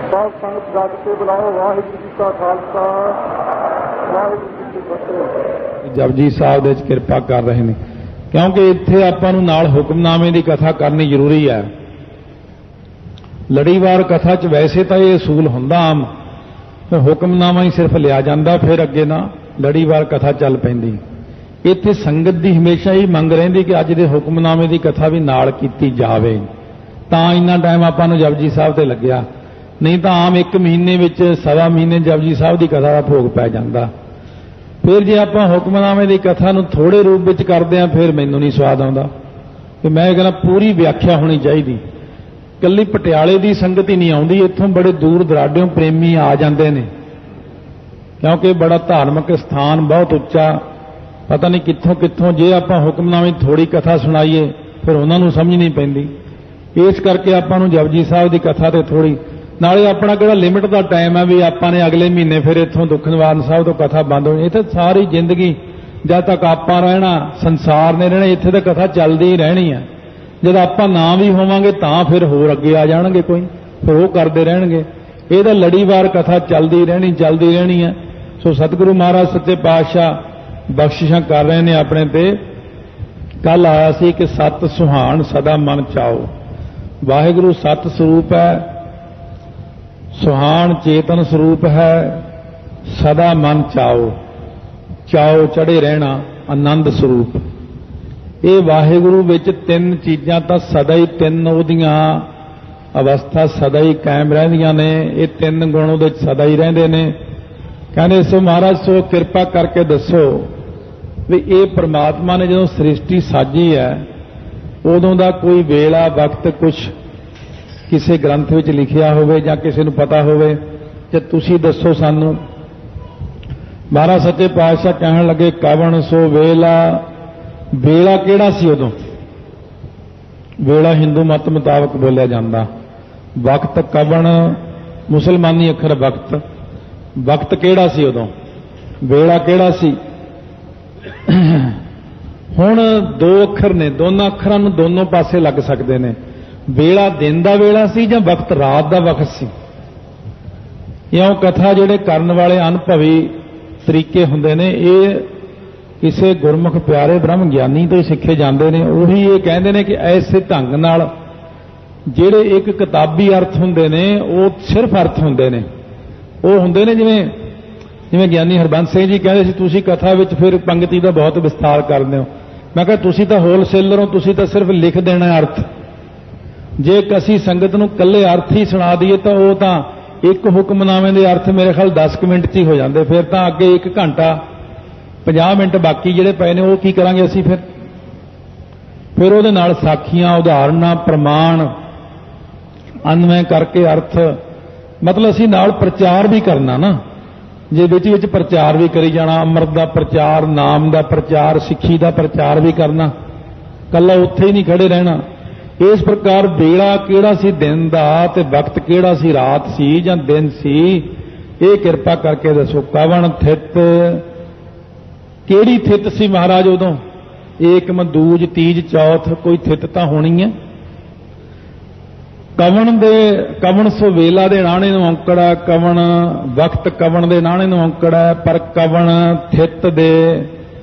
साध संगत जग के बुलाओ। वाहिगुरू जी का खालसा वाहिगुरू जी की फतेह। जपजी साहब ਦੇ ਕਿਰਪਾ ਕਰ ਰਹੇ ਨੇ, ਕਿਉਂਕਿ ਇੱਥੇ ਆਪਾਂ ਨੂੰ ਨਾਲ ਹੁਕਮਨਾਮੇ ਦੀ ਕਥਾ ਕਰਨੀ ਜ਼ਰੂਰੀ ਹੈ। ਲੜੀਵਾਰ ਕਥਾ 'ਚ ਵੈਸੇ ਤਾਂ ਇਹ ਅਸੂਲ ਹੁੰਦਾ ਆਮ, ਹੁਕਮਨਾਮਾ ਹੀ ਸਿਰਫ ਲਿਆ ਜਾਂਦਾ, ਫਿਰ ਅੱਗੇ ਨਾ ਲੜੀਵਾਰ ਕਥਾ ਚੱਲ ਪੈਂਦੀ। ਇੱਥੇ ਸੰਗਤ ਦੀ ਹਮੇਸ਼ਾ ਹੀ ਮੰਗ ਰਹਿੰਦੀ ਕਿ ਅੱਜ ਦੇ ਹੁਕਮਨਾਮੇ ਦੀ ਕਥਾ ਵੀ ਨਾਲ ਕੀਤੀ ਜਾਵੇ, ਤਾਂ ਇੰਨਾ ਟਾਈਮ ਆਪਾਂ ਨੂੰ ਜਪਜੀ ਸਾਹਿਬ ਤੇ ਲੱਗਿਆ। ਨਹੀਂ ਤਾਂ ਆਮ ਇੱਕ ਮਹੀਨੇ ਵਿੱਚ ਸਵਾ ਮਹੀਨੇ ਜਪਜੀ ਸਾਹਿਬ ਦੀ ਕਥਾ ਦਾ ਭੋਗ ਪੈ ਜਾਂਦਾ। ਫਿਰ ਜੇ ਆਪਾਂ ਹੁਕਮਨਾਮੇ ਦੀ ਕਥਾ ਨੂੰ ਥੋੜੇ ਰੂਪ ਵਿੱਚ ਕਰਦੇ ਹਾਂ, ਫਿਰ ਮੈਨੂੰ ਨਹੀਂ ਸਵਾਦ ਆਉਂਦਾ। ਕਿ ਮੈਂ ਕਹਿੰਦਾ ਪੂਰੀ ਵਿਆਖਿਆ ਹੋਣੀ ਚਾਹੀਦੀ। ਇਕੱਲੀ ਪਟਿਆਲੇ ਦੀ ਸੰਗਤ ਹੀ ਨਹੀਂ ਆਉਂਦੀ, ਇੱਥੋਂ ਬੜੇ ਦੂਰ ਦਰਾਡਿਓਂ ਪ੍ਰੇਮੀ ਆ ਜਾਂਦੇ ਨੇ, ਕਿਉਂਕਿ ਬੜਾ ਧਾਰਮਿਕ ਸਥਾਨ, ਬਹੁਤ ਉੱਚਾ, ਪਤਾ ਨਹੀਂ ਕਿੱਥੋਂ ਕਿੱਥੋਂ। ਜੇ ਆਪਾਂ ਹੁਕਮਨਾਮੇ ਥੋੜੀ ਕਥਾ ਸੁਣਾਈਏ ਫਿਰ ਉਹਨਾਂ ਨੂੰ ਸਮਝ ਨਹੀਂ ਪੈਂਦੀ। ਇਸ ਕਰਕੇ ਆਪਾਂ ਨੂੰ ਜਪਜੀ ਸਾਹਿਬ ਦੀ ਕਥਾ ਤੇ ਥੋੜੀ, ਨਾਲੇ ਆਪਣਾ ਕਿਹੜਾ ਲਿਮਿਟ ਦਾ ਟਾਈਮ ਹੈ ਵੀ ਆਪਾਂ ਨੇ ਅਗਲੇ ਮਹੀਨੇ ਫਿਰ ਇੱਥੋਂ ਦੁੱਖ ਨਿਵਾਰਨ ਸਾਹਿਬ ਤੋਂ ਕਥਾ ਬੰਦ ਹੋਣੀ। ਇੱਥੇ ਸਾਰੀ ਜ਼ਿੰਦਗੀ ਜਦ ਤੱਕ ਆਪਾਂ ਰਹਿਣਾ, ਸੰਸਾਰ ਨੇ ਰਹਿਣਾ, ਇੱਥੇ ਤਾਂ ਕਥਾ ਚੱਲਦੀ ਹੀ ਰਹਿਣੀ ਹੈ। ਜਦ ਆਪਾਂ ਨਾ ਵੀ ਹੋਵਾਂਗੇ ਤਾਂ ਫਿਰ ਹੋਰ ਅੱਗੇ ਆ ਜਾਣਗੇ ਕੋਈ, ਫਿਰ ਉਹ ਕਰਦੇ ਰਹਿਣਗੇ। ਇਹ ਤਾਂ ਲੜੀਵਾਰ ਕਥਾ ਚੱਲਦੀ ਰਹਿਣੀ ਹੈ। ਸੋ ਸਤਿਗੁਰੂ ਮਹਾਰਾਜ ਸੱਚੇ ਪਾਤਸ਼ਾਹ ਬਖਸ਼ਿਸ਼ਾਂ ਕਰ ਰਹੇ ਨੇ ਆਪਣੇ ਤੇ। ਕੱਲ ਆਇਆ ਸੀ ਕਿ ਸਤ ਸੁਹਾਣ ਸਦਾ ਮਨ ਚਾਓ। ਵਾਹਿਗੁਰੂ ਸਤ ਸਰੂਪ ਹੈ, ਸੁਹਾਣ ਚੇਤਨ ਸਰੂਪ ਹੈ, ਸਦਾ ਮਨ ਚਾਓ, ਚਾਓ ਚੜੇ ਰਹਿਣਾ ਆਨੰਦ ਸਰੂਪ। ਇਹ ਵਾਹਿਗੁਰੂ ਵਿੱਚ ਤਿੰਨ ਚੀਜ਼ਾਂ ਤਾਂ ਸਦਾ ਹੀ, ਤਿੰਨ ਉਹਦੀਆਂ ਅਵਸਥਾ ਸਦਾ ਹੀ ਕਾਇਮ ਰਹਿੰਦੀਆਂ ਨੇ। ਇਹ ਤਿੰਨ ਗੁਣ ਉਹਦੇ ਸਦਾ ਹੀ ਰਹਿੰਦੇ ਨੇ। ਕਹਿੰਦੇ ਸੋ ਮਹਾਰਾਜ ਸੋ ਕਿਰਪਾ ਕਰਕੇ ਦੱਸੋ ਵੀ ਇਹ ਪ੍ਰਮਾਤਮਾ ਨੇ ਜਦੋਂ ਸ੍ਰਿਸ਼ਟੀ ਸਾਜੀ ਹੈ ਉਦੋਂ ਦਾ ਕੋਈ ਵੇਲਾ ਵਕਤ ਕੁਛ ਕਿਸੇ ਗ੍ਰੰਥ ਵਿੱਚ ਲਿਖਿਆ ਹੋਵੇ ਜਾਂ ਕਿਸੇ ਨੂੰ ਪਤਾ ਹੋਵੇ ਤੇ ਤੁਸੀਂ ਦੱਸੋ ਸਾਨੂੰ। ਮਹਾਰਾਜ ਸੱਚੇ ਪਾਤਸ਼ਾਹ ਕਹਿਣ ਲੱਗੇ ਕਵਣ ਸੋ ਵੇਲਾ। ਵੇਲਾ ਕਿਹੜਾ ਸੀ ਉਦੋਂ? ਵੇਲਾ ਹਿੰਦੂ ਮਤ ਮੁਤਾਬਕ ਬੋਲਿਆ ਜਾਂਦਾ। ਵਕਤ ਕਵਣ ਮੁਸਲਮਾਨੀ ਅੱਖਰ ਵਕਤ। ਵਕਤ ਕਿਹੜਾ ਸੀ ਉਦੋਂ? ਵੇਲਾ ਕਿਹੜਾ ਸੀ? ਹੁਣ ਦੋ ਅੱਖਰ ਨੇ, ਦੋਨਾਂ ਅੱਖਰਾਂ ਨੂੰ ਦੋਨੋਂ ਪਾਸੇ ਲੱਗ ਸਕਦੇ ਨੇ। ਵੇਲਾ ਦਿਨ ਦਾ ਵੇਲਾ ਸੀ ਜਾਂ ਵਕਤ ਰਾਤ ਦਾ ਵਕਤ ਸੀ? ਇਉਂ ਕਥਾ ਜਿਹੜੇ ਕਰਨ ਵਾਲੇ ਅਨੁਭਵੀ ਤਰੀਕੇ ਹੁੰਦੇ ਨੇ, ਇਹ ਕਿਸੇ ਗੁਰਮੁਖ ਪਿਆਰੇ ਬ੍ਰਹਮ ਗਿਆਨੀ ਤੋਂ ਸਿੱਖੇ ਜਾਂਦੇ ਨੇ। ਉਹੀ ਇਹ ਕਹਿੰਦੇ ਨੇ ਕਿ ਐਸੇ ਢੰਗ ਨਾਲ ਜਿਹੜੇ ਇੱਕ ਕਿਤਾਬੀ ਅਰਥ ਹੁੰਦੇ ਨੇ ਉਹ ਸਿਰਫ ਅਰਥ ਹੁੰਦੇ ਨੇ। ਉਹ ਹੁੰਦੇ ਨੇ ਜਿਵੇਂ ਗਿਆਨੀ ਹਰਬੰਸ ਸਿੰਘ ਜੀ ਕਹਿੰਦੇ ਸੀ ਤੁਸੀਂ ਕਥਾ ਵਿੱਚ ਫਿਰ ਪੰਕਤੀ ਦਾ ਬਹੁਤ ਵਿਸਥਾਰ ਕਰਦੇ ਹੋ। ਮੈਂ ਕਿਹਾ ਤੁਸੀਂ ਤਾਂ ਹੋਲਸੇਲਰ ਹੋ, ਤੁਸੀਂ ਤਾਂ ਸਿਰਫ ਲਿਖ ਦੇਣਾ ਅਰਥ। ਜੇ ਅਸੀਂ ਸੰਗਤ ਨੂੰ ਇਕੱਲੇ ਅਰਥ ਹੀ ਸੁਣਾ ਦਈਏ ਤਾਂ ਉਹ ਤਾਂ ਇੱਕ ਹੁਕਮਨਾਮੇ ਦੇ ਅਰਥ ਮੇਰੇ ਖਿਆਲ 10 ਮਿੰਟ 'ਚ ਹੀ ਹੋ ਜਾਂਦੇ। ਫਿਰ ਤਾਂ ਅੱਗੇ 1 ਘੰਟਾ 50 ਮਿੰਟ ਬਾਕੀ ਜਿਹੜੇ ਪਏ ਨੇ ਉਹ ਕੀ ਕਰਾਂਗੇ ਅਸੀਂ? ਫਿਰ ਉਹਦੇ ਨਾਲ ਸਾਖੀਆਂ, ਉਦਾਹਰਨਾਂ, ਪ੍ਰਮਾਣ ਅਨਵੈ ਕਰਕੇ ਅਰਥ, ਮਤਲਬ ਅਸੀਂ ਨਾਲ ਪ੍ਰਚਾਰ ਵੀ ਕਰਨਾ ਨਾ। ਜੇ ਵਿੱਚ ਪ੍ਰਚਾਰ ਵੀ ਕਰੀ ਜਾਣਾ, ਅੰਮ੍ਰਿਤ ਦਾ ਪ੍ਰਚਾਰ, ਨਾਮ ਦਾ ਪ੍ਰਚਾਰ, ਸਿੱਖੀ ਦਾ ਪ੍ਰਚਾਰ ਵੀ ਕਰਨਾ, ਕੱਲਾ ਉੱਥੇ ਹੀ ਨਹੀਂ ਖੜੇ ਰਹਿਣਾ। ਇਸ ਪ੍ਰਕਾਰ ਵੇਲਾ ਕਿਹੜਾ ਸੀ ਦਿਨ ਦਾ ਤੇ ਵਕਤ ਕਿਹੜਾ ਸੀ ਰਾਤ ਸੀ ਜਾਂ ਦਿਨ ਸੀ, ਇਹ ਕਿਰਪਾ ਕਰਕੇ ਦੱਸੋ। ਕਵਣ ਥਿਤ, ਕਿਹੜੀ ਥਿਤ ਸੀ ਮਹਾਰਾਜ ਉਦੋਂ? ਏਕਮ ਦੂਜ ਤੀਜ ਚੌਥ, ਕੋਈ ਥਿਤ ਤਾਂ ਹੋਣੀ ਹੈ। ਕਵਣ ਸੋ ਵੇਲਾ ਦੇ ਨਾਣੇ ਨੂੰ ਔਂਕੜਾ, ਕਵਣ ਵਕਤ ਕਵਣ ਦੇ ਨਾਣੇ ਨੂੰ ਔਂਕੜਾ, ਪਰ ਕਵਣ ਥਿਤ ਦੇ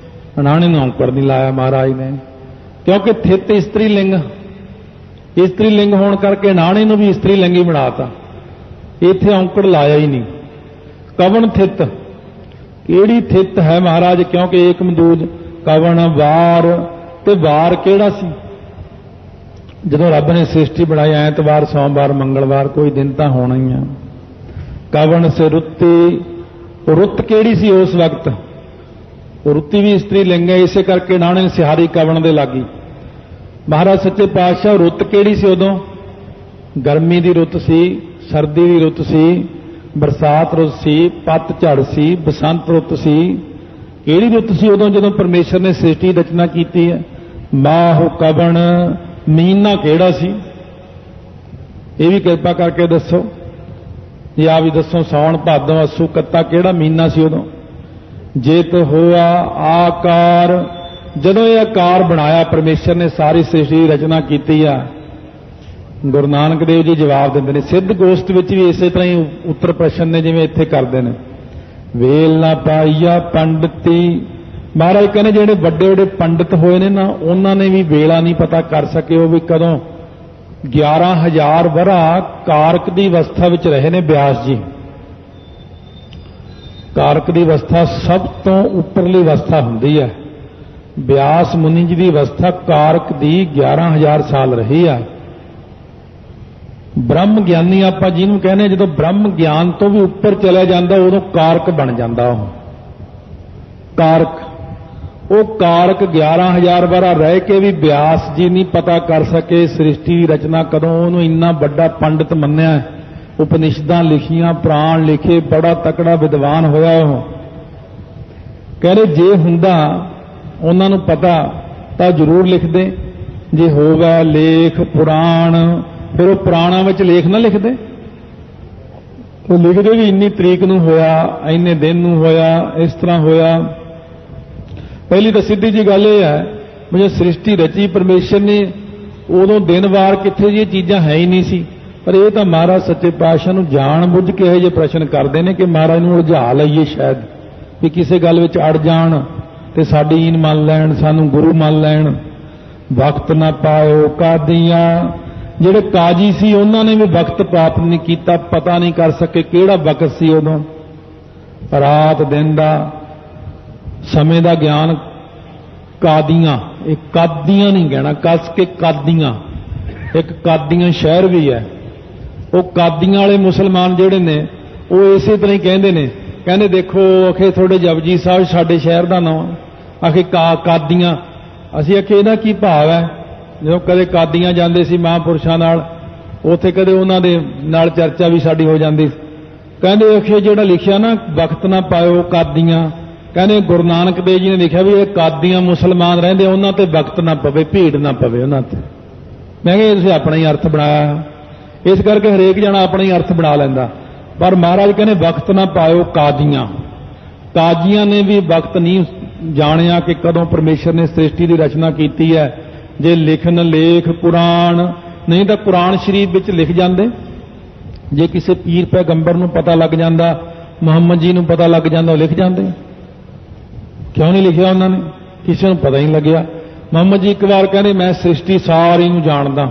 ਨਾਣੇ ਨੂੰ ਔਂਕੜ ਨਹੀਂ ਲਾਇਆ ਮਹਾਰਾਜ ਨੇ। ਕਿਉਂਕਿ ਥਿਤ ਇਸਤਰੀ ਲਿੰਗ ਹੋਣ ਕਰਕੇ ਨਾਣੇ ਨੂੰ ਵੀ ਇਸਤਰੀ ਲਿੰਗ ਹੀ ਬਣਾਤਾ। ਇੱਥੇ ਔਂਕੜ ਲਾਇਆ ਹੀ ਨਹੀਂ। ਕਵਣ ਥਿਤ, ਕਿਹੜੀ ਥਿਤ ਹੈ ਮਹਾਰਾਜ? ਕਿਉਂਕਿ ਏਕਮ ਦੂਜ ਕਵਣ ਵਾਰ, ਤੇ ਵਾਰ ਕਿਹੜਾ ਸੀ? ਜਦੋਂ ਰੱਬ ਨੇ ਸ੍ਰਿਸ਼ਟੀ ਬਣਾਈ ਐਤਵਾਰ, ਸੋਮਵਾਰ, ਮੰਗਲਵਾਰ, ਕੋਈ ਦਿਨ ਤਾਂ ਹੋਣਾ ਹੀ ਆ। ਕਵਣ ਸੇ ਰੁੱਤੀ, ਰੁੱਤ ਕਿਹੜੀ ਸੀ ਉਸ ਵਕਤ? ਰੁੱਤੀ ਵੀ ਇਸਤਰੀ ਲਿੰਗ ਹੈ, ਇਸੇ ਕਰਕੇ ਨਾਣੇ ਸਿਹਾਰੀ ਕਵਣ ਦੇ ਲਾਗੀ। ਮਹਾਰਾਜ ਸੱਚੇ ਪਾਤਸ਼ਾਹ ਰੁੱਤ ਕਿਹੜੀ ਸੀ ਉਦੋਂ? ਗਰਮੀ ਦੀ ਰੁੱਤ ਸੀ, ਸਰਦੀ ਦੀ ਰੁੱਤ ਸੀ, ਬਰਸਾਤ ਰੁੱਤ ਸੀ, ਪੱਤਝੜ ਸੀ, ਬਸੰਤ ਰੁੱਤ ਸੀ। ਕਿਹੜੀ ਰੁੱਤ ਸੀ ਉਦੋਂ ਜਦੋਂ ਪਰਮੇਸ਼ਰ ਨੇ ਸ੍ਰਿਸ਼ਟੀ ਰਚਨਾ ਕੀਤੀ ਹੈ? ਮਾਹੁ ਕਵਣ, ਮਹੀਨਾ ਕਿਹੜਾ ਸੀ? ਇਹ ਵੀ ਕਿਰਪਾ ਕਰਕੇ ਦੱਸੋ। ਇਹ ਆ ਵੀ ਦੱਸੋ। ਸਾਉਣ ਭਾਦੋਂ ਅੱਸੂ ਕੱਤਾ ਕਿਹੜਾ ਮਹੀਨਾ ਸੀ ਉਦੋਂ? ਜੇਤ ਹੋਆ ਆਕਾਰ, ਜਦੋਂ ਇਹ ਆਕਾਰ ਬਣਾਇਆ ਪਰਮੇਸ਼ਰ ਨੇ, ਸਾਰੀ ਸ੍ਰਿਸ਼ਟੀ ਦੀ ਰਚਨਾ ਕੀਤੀ ਆ, ਗੁਰੂ ਨਾਨਕ ਦੇਵ ਜੀ ਜਵਾਬ ਦਿੰਦੇ ਨੇ। ਸਿੱਧ ਗੋਸ਼ਟ ਵਿੱਚ ਵੀ ਇਸੇ ਤਰ੍ਹਾਂ ਹੀ ਉੱਤਰ ਪ੍ਰਸ਼ਨ ਨੇ ਜਿਵੇਂ ਇੱਥੇ ਕਰਦੇ ਨੇ। ਵੇਲ ਨਾ ਪਾਈਆ ਪੰਡਤੀ, ਮਹਾਰਾਜ ਕਹਿੰਦੇ ਜਿਹੜੇ ਵੱਡੇ ਵੱਡੇ ਪੰਡਿਤ ਹੋਏ ਨੇ ਨਾ ਉਹਨਾਂ ਨੇ ਵੀ ਵੇਲਾ ਨਹੀਂ ਪਤਾ ਕਰ ਸਕੇ। ਉਹ ਵੀ ਕਦੋਂ 11,000 ਵਰ੍ਹਾ ਕਾਰਕ ਦੀ ਅਵਸਥਾ ਵਿੱਚ ਰਹੇ ਨੇ ਬਿਆਸ ਜੀ। ਕਾਰਕ ਦੀ ਅਵਸਥਾ ਸਭ ਤੋਂ ਉੱਪਰਲੀ ਅਵਸਥਾ ਹੁੰਦੀ ਹੈ। ਬਿਆਸ ਮੁਨੀ ਜੀ ਦੀ ਅਵਸਥਾ ਕਾਰਕ ਦੀ 11,000 ਸਾਲ ਰਹੀ ਆ। ਬ੍ਰਹਮ ਗਿਆਨੀ ਆਪਾਂ ਜਿਹਨੂੰ ਕਹਿੰਦੇ, ਜਦੋਂ ਬ੍ਰਹਮ ਗਿਆਨ ਤੋਂ ਵੀ ਉੱਪਰ ਚਲਾ ਜਾਂਦਾ ਉਦੋਂ ਕਾਰਕ ਬਣ ਜਾਂਦਾ। ਉਹ ਕਾਰਕ, ਉਹ ਕਾਰਕ 11,000 ਵਰ੍ਹਾ ਰਹਿ ਕੇ ਵੀ ਬਿਆਸ ਜੀ ਨਹੀਂ ਪਤਾ ਕਰ ਸਕੇ ਸ੍ਰਿਸ਼ਟੀ ਦੀ ਰਚਨਾ ਕਦੋਂ। ਉਹਨੂੰ ਇੰਨਾ ਵੱਡਾ ਪੰਡਿਤ ਮੰਨਿਆ, ਉਪਨਿਸ਼ਦਾਂ ਲਿਖੀਆਂ, ਪੁਰਾਣ ਲਿਖੇ, ਬੜਾ ਤਕੜਾ ਵਿਦਵਾਨ ਹੋਇਆ। ਉਹ ਕਹਿੰਦੇ ਜੇ ਹੁੰਦਾ ਉਹਨਾਂ ਨੂੰ ਪਤਾ ਤਾਂ ਜ਼ਰੂਰ ਲਿਖਦੇ। ਜੇ ਹੋਵੇ ਲੇਖ ਪੁਰਾਣ, ਫਿਰ ਉਹ ਪੁਰਾਣਾਂ ਵਿੱਚ ਲੇਖ ਨਾ ਲਿਖਦੇ। ਉਹ ਲਿਖਦੇ ਵੀ ਇੰਨੀ ਤਰੀਕ ਨੂੰ ਹੋਇਆ, ਇੰਨੇ ਦਿਨ ਨੂੰ ਹੋਇਆ, ਇਸ ਤਰ੍ਹਾਂ ਹੋਇਆ। ਪਹਿਲੀ ਤਾਂ ਸਿੱਧੀ ਜੀ ਗੱਲ ਇਹ ਹੈ ਵੀ ਜਦੋਂ ਸ੍ਰਿਸ਼ਟੀ ਰਚੀ ਪਰਮੇਸ਼ਰ ਨੇ ਉਦੋਂ ਦਿਨ ਵਾਰ ਕਿੱਥੇ ਜੀ ਇਹ ਚੀਜ਼ਾਂ ਹੈ ਹੀ ਨਹੀਂ ਸੀ। ਪਰ ਇਹ ਤਾਂ ਮਹਾਰਾਜ ਸੱਚੇ ਪਾਤਸ਼ਾਹ ਨੂੰ ਜਾਣ ਬੁੱਝ ਕੇ ਇਹ ਜਿਹੇ ਪ੍ਰਸ਼ਨ ਕਰਦੇ ਨੇ ਕਿ ਮਹਾਰਾਜ ਨੂੰ ਉਲਝਾ ਲਈਏ ਸ਼ਾਇਦ, ਵੀ ਕਿਸੇ ਗੱਲ ਵਿੱਚ ਅੜ ਜਾਣ ਤੇ ਸਾਡੀ ਈਨ ਮੰਨ ਲੈਣ, ਸਾਨੂੰ ਗੁਰੂ ਮੰਨ ਲੈਣ। ਵਕਤ ਨਾ ਪਾਇਓ ਕਾਦੀਆਂ, ਜਿਹੜੇ ਕਾਜੀ ਸੀ ਉਹਨਾਂ ਨੇ ਵੀ ਵਕਤ ਪ੍ਰਾਪਤ ਨਹੀਂ ਕੀਤਾ, ਪਤਾ ਨਹੀਂ ਕਰ ਸਕੇ ਕਿਹੜਾ ਵਕਤ ਸੀ ਉਦੋਂ। ਰਾਤ ਦਿਨ ਦਾ ਸਮੇਂ ਦਾ ਗਿਆਨ ਕਾਦੀਆਂ, ਇਹ ਕਾਦੀਆਂ ਨਹੀਂ ਕਹਿਣਾ, ਕੱਸ ਕੇ ਕਾਦੀਆਂ। ਇੱਕ ਕਾਦੀਆਂ ਸ਼ਹਿਰ ਵੀ ਹੈ। ਉਹ ਕਾਦੀਆਂ ਵਾਲੇ ਮੁਸਲਮਾਨ ਜਿਹੜੇ ਨੇ ਉਹ ਇਸੇ ਤਰ੍ਹਾਂ ਹੀ ਕਹਿੰਦੇ ਨੇ। ਕਹਿੰਦੇ ਦੇਖੋ ਅਖੇ ਤੁਹਾਡੇ ਜਪਜੀ ਸਾਹਿਬ ਸਾਡੇ ਸ਼ਹਿਰ ਦਾ ਨਾਮ ਆਖੇ ਕਾਦੀਆਂ। ਅਸੀਂ ਆਖੇ ਇਹਦਾ ਕੀ ਭਾਵ ਹੈ? ਜਦੋਂ ਕਦੇ ਕਾਦੀਆਂ ਜਾਂਦੇ ਸੀ ਮਹਾਂਪੁਰਸ਼ਾਂ ਨਾਲ, ਉੱਥੇ ਕਦੇ ਉਹਨਾਂ ਦੇ ਨਾਲ ਚਰਚਾ ਵੀ ਸਾਡੀ ਹੋ ਜਾਂਦੀ। ਕਹਿੰਦੇ ਅਖੇ ਜਿਹੜਾ ਲਿਖਿਆ ਨਾ ਵਕਤ ਨਾ ਪਾਇਓ ਕਾਦੀਆਂ, ਕਹਿੰਦੇ ਗੁਰੂ ਨਾਨਕ ਦੇਵ ਜੀ ਨੇ ਲਿਖਿਆ ਵੀ ਇਹ ਕਾਦੀਆਂ ਮੁਸਲਮਾਨ ਰਹਿੰਦੇ, ਉਹਨਾਂ ਤੇ ਵਕਤ ਨਾ ਪਵੇ, ਭੀੜ ਨਾ ਪਵੇ ਉਹਨਾਂ ਤੇ। ਮੈਂ ਕਿਹਾ ਤੁਸੀਂ ਆਪਣਾ ਹੀ ਅਰਥ ਬਣਾਇਆ। ਇਸ ਕਰਕੇ ਹਰੇਕ ਜਣਾ ਆਪਣਾ ਹੀ ਅਰਥ ਬਣਾ ਲੈਂਦਾ। ਪਰ ਮਹਾਰਾਜ ਕਹਿੰਦੇ ਵਕਤ ਨਾ ਪਾਇਓ ਕਾਦੀਆਂ। ਕਾਜ਼ੀਆਂ ਨੇ ਵੀ ਵਕਤ ਨਹੀਂ ਜਾਣਿਆ ਕਿ ਕਦੋਂ ਪਰਮੇਸ਼ਰ ਨੇ ਸ੍ਰਿਸ਼ਟੀ ਦੀ ਰਚਨਾ ਕੀਤੀ ਹੈ। ਜੇ ਲਿਖਣ ਲੇਖ ਪੁਰਾਣ, ਨਹੀਂ ਤਾਂ ਕੁਰਾਨ ਸ਼ਰੀਫ ਵਿੱਚ ਲਿਖ ਜਾਂਦੇ। ਜੇ ਕਿਸੇ ਪੀਰ ਪੈਗੰਬਰ ਨੂੰ ਪਤਾ ਲੱਗ ਜਾਂਦਾ, ਮੁਹੰਮਦ ਜੀ ਨੂੰ ਪਤਾ ਲੱਗ ਜਾਂਦਾ, ਉਹ ਲਿਖ ਜਾਂਦੇ। ਕਿਉਂ ਨਹੀਂ ਲਿਖਿਆ ਉਹਨਾਂ ਨੇ? ਕਿਸੇ ਨੂੰ ਪਤਾ ਹੀ ਨਹੀਂ ਲੱਗਿਆ। ਮੁਹੰਮਦ ਜੀ ਇੱਕ ਵਾਰ ਕਹਿੰਦੇ ਮੈਂ ਸ੍ਰਿਸ਼ਟੀ ਸਾਰੀ ਨੂੰ ਜਾਣਦਾ।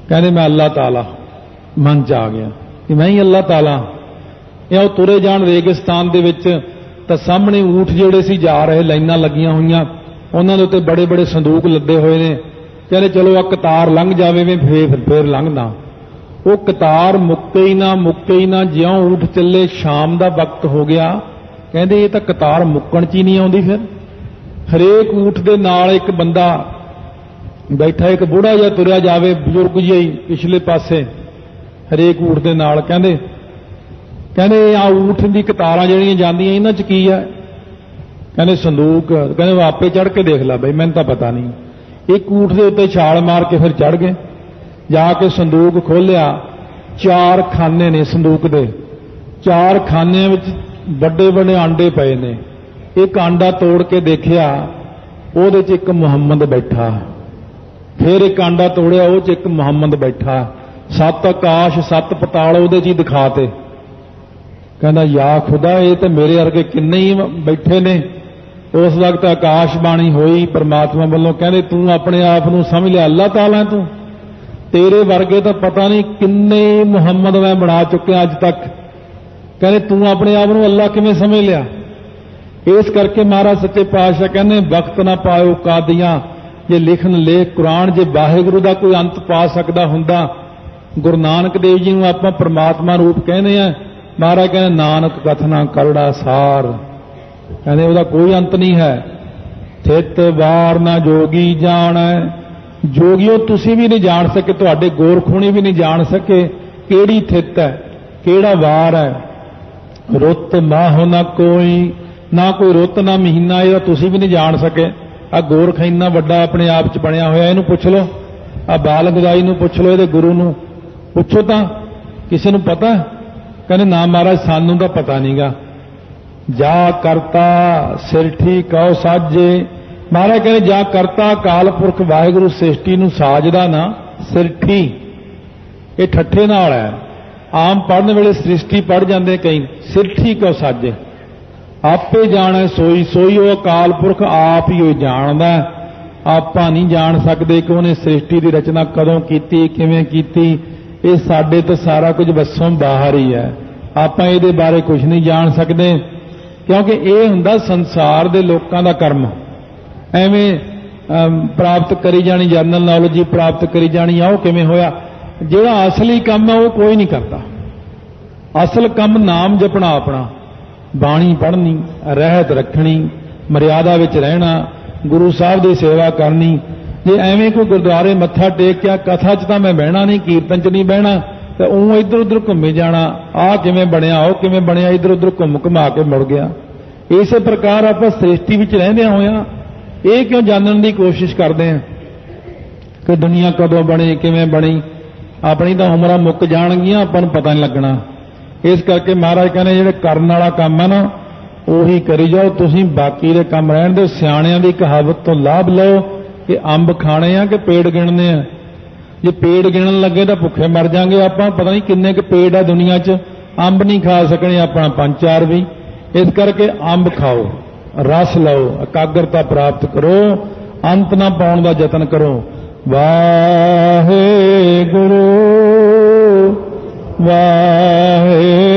ਕਹਿੰਦੇ ਮੈਂ ਅੱਲਾਹ ਤਾਲਾ, ਮਨ ਚ ਆ ਗਿਆ ਕਿ ਮੈਂ ਹੀ ਅੱਲਾਹ ਤਾਲਾ। ਇਹ ਉਹ ਤੁਰੇ ਜਾਣ ਰੇਗਿਸਤਾਨ ਦੇ ਵਿੱਚ ਤਾਂ ਸਾਹਮਣੇ ਊਠ ਜਿਹੜੇ ਸੀ ਜਾ ਰਹੇ, ਲਾਈਨਾਂ ਲੱਗੀਆਂ ਹੋਈਆਂ, ਉਹਨਾਂ ਦੇ ਉੱਤੇ ਬੜੇ ਬੜੇ ਸੰਦੂਕ ਲੱਦੇ ਹੋਏ ਨੇ। ਕਹਿੰਦੇ ਚਲੋ ਆ ਕਤਾਰ ਲੰਘ ਜਾਵੇ ਮੈਂ ਫੇਰ ਲੰਘਦਾ। ਉਹ ਕਤਾਰ ਮੁੱਕੇ ਹੀ ਨਾ, ਜਿਉਂ ਊਠ ਚੱਲੇ ਸ਼ਾਮ ਦਾ ਵਕਤ ਹੋ ਗਿਆ। ਕਹਿੰਦੇ ਇਹ ਤਾਂ ਕਤਾਰ ਮੁੱਕਣ ਚ ਹੀ ਨਹੀਂ ਆਉਂਦੀ। ਫਿਰ ਹਰੇਕ ਊਠ ਦੇ ਨਾਲ ਇੱਕ ਬੰਦਾ ਬੈਠਾ, ਇੱਕ ਬੁੜਾ ਜਿਹਾ ਤੁਰਿਆ ਜਾਵੇ, ਬਜ਼ੁਰਗ ਜਿਹਾ ਹੀ ਪਿਛਲੇ ਪਾਸੇ ਹਰੇਕ ਊਠ ਦੇ ਨਾਲ। ਕਹਿੰਦੇ ਆ ਊਠ ਦੀ ਕਤਾਰਾਂ ਜਿਹੜੀਆਂ ਜਾਂਦੀਆਂ ਇਹਨਾਂ ਚ ਕੀ ਹੈ? ਕਹਿੰਦੇ ਸੰਦੂਕ। ਕਹਿੰਦੇ ਉਹ ਆਪੇ ਚੜ੍ਹ ਕੇ ਦੇਖ ਲੈ ਬਈ, ਮੈਨੂੰ ਤਾਂ ਪਤਾ ਨਹੀਂ। ਇੱਕ ਊਠ ਦੇ ਉੱਤੇ ਛਾਲ ਮਾਰ ਕੇ ਫਿਰ ਚੜ੍ਹ ਗਏ। ਜਾ ਕੇ ਸੰਦੂਕ ਖੋਲ੍ਹਿਆ, 4 ਖਾਨੇ ਨੇ ਸੰਦੂਕ ਦੇ। 4 ਖਾਨਿਆਂ ਵਿੱਚ ਵੱਡੇ ਵੱਡੇ ਆਂਡੇ ਪਏ ਨੇ। ਇੱਕ ਆਂਡਾ ਤੋੜ ਕੇ ਦੇਖਿਆ, ਉਹਦੇ 'ਚ ਇੱਕ ਮੁਹੰਮਦ ਬੈਠਾ। ਫਿਰ ਇੱਕ ਆਂਡਾ ਤੋੜਿਆ, ਉਹ 'ਚ ਇੱਕ ਮੁਹੰਮਦ ਬੈਠਾ। 7 ਆਕਾਸ਼ 7 ਪਤਾਲ ਉਹਦੇ 'ਚ ਹੀ ਦਿਖਾਤੇ। ਕਹਿੰਦਾ ਯਾ ਖੁਦਾ, ਇਹ ਤਾਂ ਮੇਰੇ ਵਰਗੇ ਕਿੰਨੇ ਹੀ ਬੈਠੇ ਨੇ। ਉਸ ਵਕਤ ਆਕਾਸ਼ ਬਾਣੀ ਹੋਈ ਪਰਮਾਤਮਾ ਵੱਲੋਂ। ਕਹਿੰਦੇ ਤੂੰ ਆਪਣੇ ਆਪ ਨੂੰ ਸਮਝ ਲਿਆ ਅੱਲਾਹ ਤਾਲਾ ਤੂੰ, ਤੇਰੇ ਵਰਗੇ ਤਾਂ ਪਤਾ ਨਹੀਂ ਕਿੰਨੇ ਮੁਹੰਮਦ ਮੈਂ ਬਣਾ ਚੁੱਕਿਆ ਅੱਜ ਤੱਕ। ਕਹਿੰਦੇ ਤੂੰ ਆਪਣੇ ਆਪ ਨੂੰ ਅੱਲਾਹ ਕਿਵੇਂ ਸਮਝ ਲਿਆ? ਇਸ ਕਰਕੇ ਮਹਾਰਾਜ ਸੱਚੇ ਪਾਤਸ਼ਾਹ ਕਹਿੰਦੇ ਵਕਤ ਨਾ ਪਾਇਓ ਕਾਦੀਆਂ। ਜੇ ਲਿਖਣ ਲੇਖ ਕੁਰਾਨ, ਜੇ ਵਾਹਿਗੁਰੂ ਦਾ ਕੋਈ ਅੰਤ ਪਾ ਸਕਦਾ ਹੁੰਦਾ, ਗੁਰੂ ਨਾਨਕ ਦੇਵ ਜੀ ਨੂੰ ਆਪਾਂ ਪਰਮਾਤਮਾ ਰੂਪ ਕਹਿੰਦੇ ਆ। ਮਹਾਰਾਜ ਕਹਿੰਦੇ ਨਾਨਕ ਕਥਨਾ ਕਰੜਾ ਸਾਰ। ਕਹਿੰਦੇ ਉਹਦਾ ਕੋਈ ਅੰਤ ਨਹੀਂ ਹੈ। ਥਿਤ ਵਾਰ ਨਾ ਜੋਗੀ ਜਾਣੈ। ਜੋਗੀਓ ਤੁਸੀਂ ਵੀ ਨਹੀਂ ਜਾਣ ਸਕੇ, ਤੁਹਾਡੇ ਗੋਰਖੂਣੀ ਵੀ ਨਹੀਂ ਜਾਣ ਸਕੇ ਕਿਹੜੀ ਥਿਤ ਹੈ, ਕਿਹੜਾ ਵਾਰ ਹੈ। ਰੁੱਤ ਮਾਹੋ ਨਾ ਕੋਈ, ਨਾ ਕੋਈ ਰੁੱਤ ਨਾ ਮਹੀਨਾ, ਇਹਦਾ ਤੁਸੀਂ ਵੀ ਨਹੀਂ ਜਾਣ ਸਕੇ। ਆ ਗੋਰਖ ਇੰਨਾ ਵੱਡਾ ਆਪਣੇ ਆਪ 'ਚ ਬਣਿਆ ਹੋਇਆ, ਇਹਨੂੰ ਪੁੱਛ ਲਓ। ਆ ਬਾਲ ਗਦਾਈ ਨੂੰ ਪੁੱਛ ਲਓ, ਇਹਦੇ ਗੁਰੂ ਨੂੰ ਪੁੱਛੋ ਤਾਂ ਕਿਸੇ ਨੂੰ ਪਤਾ? ਕਹਿੰਦੇ ਨਾ ਮਹਾਰਾਜ ਸਾਨੂੰ ਤਾਂ ਪਤਾ ਨਹੀਂਗਾ। ਜਾ ਕਰਤਾ ਸਿਰਠੀ ਕਉ ਸਾਜੇ। ਮਹਾਰਾਜ ਕਹਿੰਦੇ ਜਾ ਕਰਤਾ ਅਕਾਲ ਪੁਰਖ ਵਾਹਿਗੁਰੂ ਸ੍ਰਿਸ਼ਟੀ ਨੂੰ ਸਾਜਦਾ ਨਾ, सिरठी ये ठट्ठे नाल है। आम पढ़ने वेले सृष्टि पढ़ जाते कई, सिरठी क्यों साजे, आपे जाने सोई सोई, वो अकाल पुरख आप ही जानदा, आपां नहीं जान सकते कि उन्हें सृष्टि की रचना कदों की, किवें कीती। ये साडे तो सारा कुछ बसों बाहर ही है, आपां इहदे बारे कुछ नहीं जान सकते, क्योंकि ये हुंदा संसार दे लोकां दा कर्म। एवें प्राप्त करी जानी, जनरल नॉलेज ही प्राप्त करी जानी, आओ किवें होया। जिहड़ा असली काम है वो कोई नहीं करता। असल काम नाम जपना, अपना बाणी पढ़नी, रहत रखनी, मर्यादा विच रहना, गुरु साहब की सेवा करनी। जे एवें कोई गुरुद्वारे मत्था टेक के कथा च तां मैं बहना नहीं, कीर्तन च नहीं बहना, तो उं इधर उधर घूमे जाना, आ किवें बनिया, ओ किवें बनिया, इधर उधर घूम घुमा के मुड़ गया। इस प्रकार आपां सृष्टि विच रहिंदे होया ये क्यों जानने की कोशिश करते हैं कि दुनिया कदों बनी, किवें बनी। अपनी तो उम्रां मुक जाणगियां, आपां नूं पता नहीं लगना। इस करके महाराज कहने जिहड़े करन वाला काम है ना उही करी जाओ, तुसीं बाकी दे काम रहण दिओ। सियाणियां दी कहावत तो लाभ लो कि अंब खाने आ कि पेड़ गिणने आ। जे पेड़ गिणन लगे तो भुखे मर जाएंगे आपां, पता नहीं किन्ने क पेड़ आ दुनिया च, अंब नहीं खा सकने अपना 5-4 भी। इस करके अंब खाओ, रस लो, एकाग्रता प्राप्त करो, अंत ना पाउण दा यतन करो। वाहेगुरु वाहेगुरु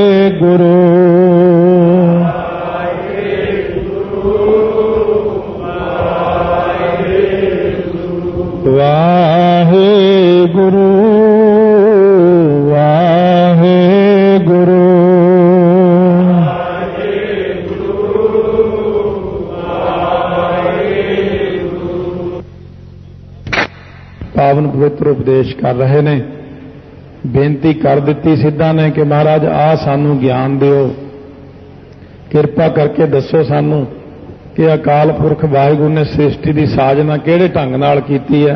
वाहेगुरु वाहेगुरु पावन पवित्र उपदेश कर रहे ने। बेनती कर दी सिद्धा ने कि महाराज आ सानू ज्ञान दिओ, किरपा करके दसो सानू कि अकाल पुरख वाहिगुरू ने सृष्टि की साजना किहड़े ढंग नाल कीती है,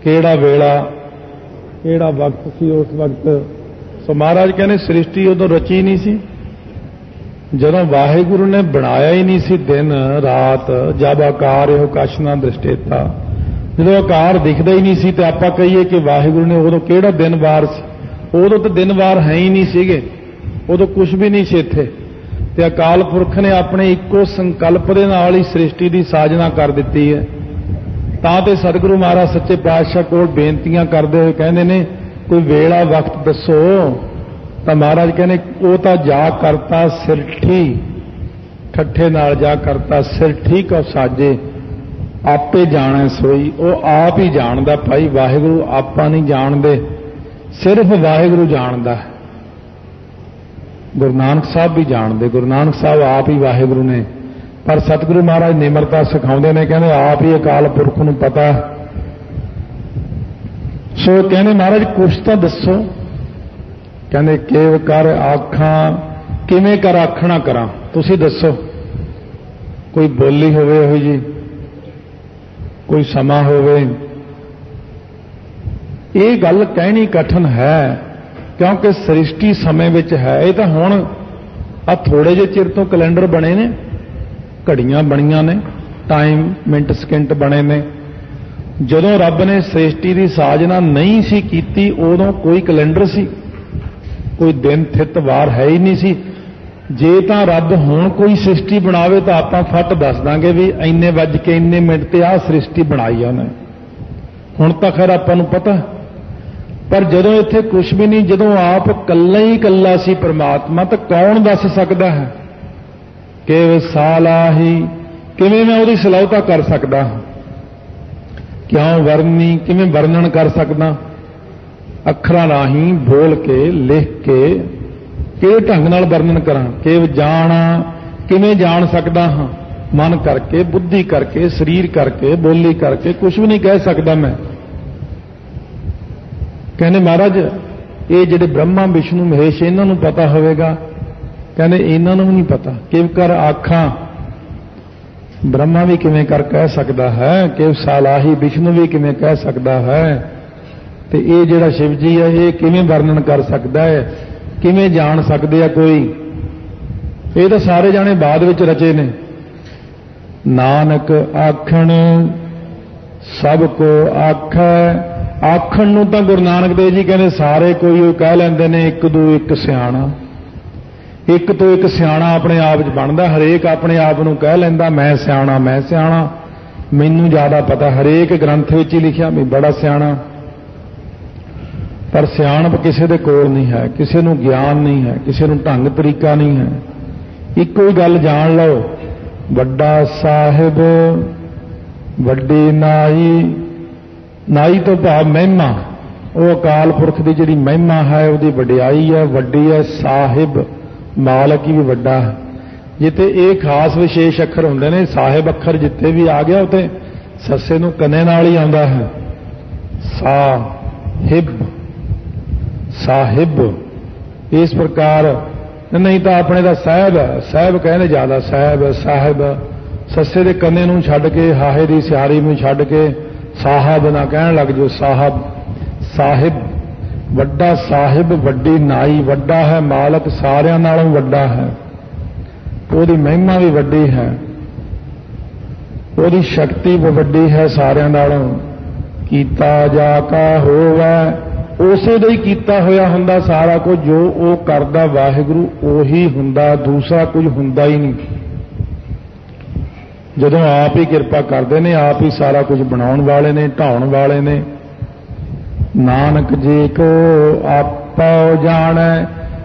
किहड़ा वेला किहड़ा वक्त सी उस वक्त। सो महाराज कहने सृष्टि उदों रची नहीं सी जदों वाहिगुरू ने बनाया ही नहीं सी दिन रात। जब आकार हो कश ना दृष्टेता, जो आकार दिखता ही नहीं सी तो आपां कहीए कि वाहिगुरू ने उदों किहड़ा दिन वार सी। उदों तो दिन वार है ही नहीं सीगे, उदों कुछ भी नहीं सी इत्थे। ते अकाल पुरख ने अपने इक्को संकल्प दे नाल ही सृष्टि की साजना कर दित्ती है। तां ते सतगुरु महाराज सच्चे पातशाह कोल बेनतियां करदे होए कहंदे ने कोई वेला वक्त दसो। तां महाराज कहने वो तां जा करता सिरठी, ठट्ठे नाल जा करता सिरठी को साजे, आपे जाने सोई। वो आप ही जानदा भाई, वाहिगुरू आपां नहीं जानदे, सिर्फ वाहिगुरू जानदा है। गुरु नानक साहब भी जानते, गुरु नानक साहब आप ही वाहिगुरू ने, पर सतगुरु महाराज निमरता सिखाते हैं, कहते आप ही अकाल पुरख नूं पता। सो कहने महाराज कुछ तो दसो। कहते केव कर आखा, किवें कर आखना करा, तुसीं दसो। कोई बोली होवे हो जी, कोई समा होवे। ये गल कहनी कठिन है क्योंकि सृष्टि समय विच है। ये तो हुण आ थोड़े जे चिर तो कैलेंडर बने ने, घड़ियां बणियां ने, टाइम मिनट सकिंट बने ने। जदों रब ने सृष्टि की साजना नहीं सी कीती उदों कोई कैलेंडर सी, कोई दिन थित वार है ही नहीं सी। जे तां रब हुण कोई सृष्टि बनावे तो आपां फट दस दांगे भी इन्ने वज के इन्ने मिनट ते आ सृष्टि बनाई है उन्हें। हुण तां खैर आपां नूं पता, पर जदों इत्थे कुछ भी नहीं, जदों आप कल्ला ही कल्ला सी परमात्मा, तो कौन दस सकता है कि साला ही किवें मैं उहदी सलाहता कर सकदा हां, क्यों वरनी किवें वर्णन कर सकदा, अखरां राहीं बोल के लिख के किहड़े ढंग नाल वर्णन करां, कि जाना किवें जान सकदा हां, मन करके बुद्धि करके शरीर करके बोली करके कुछ भी नहीं कह सकदा मैं। कहने महाराज ये जिहड़े ब्रह्मा विष्णु महेश इन्हां नूं पता होवेगा, कहने इन्हां नूं नहीं पता। किव कर आखां, ब्रह्मा भी किवें कर कह सकदा है, किव सालाही विष्णु भी किवें कह सकदा है, ते ये जिहड़ा शिव जी है ये किवें वर्णन कर सकदा है, किवें जान सकदे आ कोई। ये तो सारे जाने बाद विच रचे ने। नानक आखण सब को आखै आखण नूं तां गुरु नानक देव जी कहने सारे कोई कह लैंदे ने एक दो एक सियाणा, एक तो एक सियाणा अपने आप च बनदा। हरेक अपने आप नूं कह लैंदा मैं सियाणा, मैनूं ज़्यादा पता। हरेक ग्रंथ विच ही लिखिया मैं बड़ा सियाणा, पर सियाणप किसी दे कोल नहीं है, किसी नूं ज्ञान नहीं है, किसी नूं ढंग तरीका नहीं है। इक्को ही गल जान लो, वड्डा साहिब वड्डी नाई, नाई तो भाव महिमा, वो अकाल पुरख की जिहड़ी महिमा है उसकी वडियाई है, वड्डी है। साहिब मालक ही भी वड्डा है। जिते ये खास विशेष अखर होंदे ने, साहिब अखर जिते भी आ गया उते सस्से नूं कन्ने नाल ही आउंदा है। साहिब साहिब इस प्रकार नहीं तो अपने दा साहिब है, साहिब कहने ज्यादा साहिब साहिब सस्से दे कन्ने नूं छड्ड के हाहे दी सियारी नूं छड्ड के साहब ना कहण लग जो। साहब साहिब वड्डा, साहिब वड्डी नाई, वड्डा है मालक, सारियां नालों वड्डा है। ਉਹਦੀ महिमा भी वड्डी है, ਉਹਦੀ शक्ति भी वड्डी है सारियां नालों। कीता जाका होवै, उसे ਦਾ ਹੀ ਕੀਤਾ ਹੋਇਆ ਹੁੰਦਾ ਸਾਰਾ ਕੁਝ। ਜੋ ਉਹ ਕਰਦਾ ਵਾਹਿਗੁਰੂ ਉਹੀ ਹੁੰਦਾ, ਦੂਸਰਾ ਕੁਝ ਹੁੰਦਾ ਹੀ ਨਹੀਂ। ਜਦੋਂ ਆਪ ਹੀ ਕਿਰਪਾ ਕਰਦੇ ਨੇ, ਆਪ ਹੀ ਸਾਰਾ ਕੁਝ ਬਣਾਉਣ ਵਾਲੇ ਨੇ, ਢਾਉਣ ਵਾਲੇ ਨੇ। ਨਾਨਕ ਜੀ ਕੋ ਆਪਾ ਜਾਣੈ,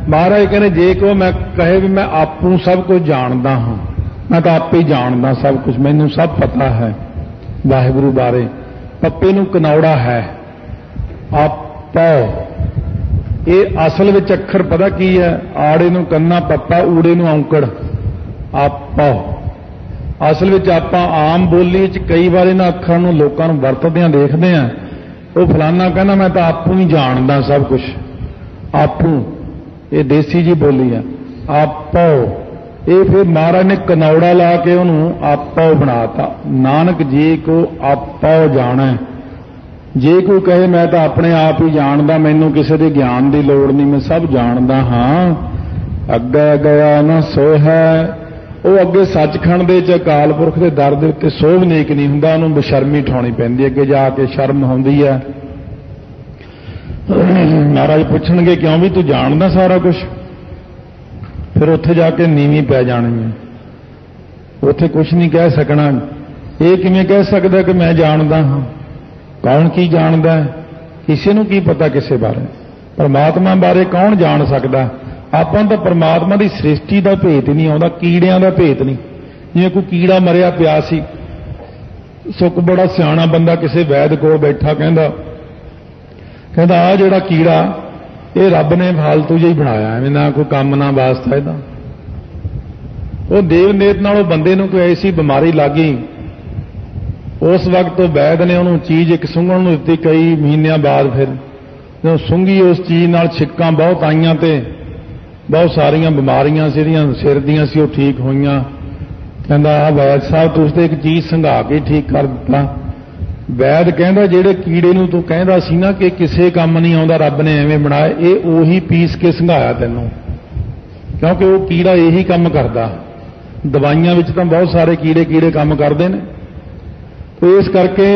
महाराज कहने जे को मैं कहे भी मैं आपू सब कुछ जानता हाँ, मैं तो आप ही जानता सब कुछ, मैनू सब पता है वाहिगुरू बारे। पप्पे नूं कनौड़ा है आपा, ये असल विच अखर पता की है, आड़े नूं कन्ना पप्पा, ऊड़े नूं औंकड़ आपा। असल विच आपां आम बोली च कई बार इन्हां अखरां नूं लोकां नूं वरतदिआं देखदे आ, वो फलाना कहना मैं तो आपू ही जानदा सब कुछ। आपू ये देसी जी बोली है। आपो ये फिर महाराज ने कनौड़ा ला के उन्होंने आपो बनाता। नानक जी को आपो जाना, जे कोई कहे मैं तो अपने आप ही जानदा, मैनू किसी के ज्ञान की लोड़ नहीं, मैं सब जानदा हाँ, अगे गया न सो है। वो अगे सचखंड दे च अकाल पुरख के दर दे उत्ते सोभनेक नहीं हुंदा, उन्होंने बशर्मी उठाउणी पैंदी, अगे जाके शर्म आउंदी है। महाराज पूछणगे क्यों भी तू जानदा सारा कुछ, फिर उत्थे जाके नीवी पै जानी है, उत्थे कुछ नहीं कह सकना। ये किवें कह सकदा कि मैं जानदा हाँ? कौन की जानदा है? किसी नूं की पता किसी बारे? परमात्मा बारे कौन जान सकदा? आपां तां परमात्मा की सृष्टि का भेत ही नहीं आउंदा, कीड़ियां का भेत नहीं। जिवें कोई कीड़ा मरिया पिया सी, सुख बड़ा सियाणा बंदा किसी वैद कोल बैठा कहता आ जिहड़ा कीड़ा ये रब ने फालतू जिहा बनाया, एवें ना कोई काम ना वास्ता इहदा। वो देवनेत नाल बंदे नूं कोई ऐसी बीमारी लग गई, उस वक्त तो वैद ने उन्होंने चीज़ एक सुंघण नूं दित्ती। कई महीनों बाद फिर जो सुंघी उस चीज़ नाल छिक्कां बहुत आईयां ते बहुत सारियां बीमारियां जिहड़ियां सिर दियां सी वो ठीक होईयां। कहंदा आ वैद साहब तुसीं ते एक चीज़ संघा के ठीक कर दित्ता। वैद कहंदा जिहड़े कीड़े नूं तूं कहंदा सी ना कि किसे काम नहीं आउंदा, रब ने एवें बनाया, ये उही पीस के संघाया तैनूं, क्योंकि वो कीड़ा यही काम करदा। दवाइयां विच तां बहुत सारे कीड़े काम करदे ने। तो इस करके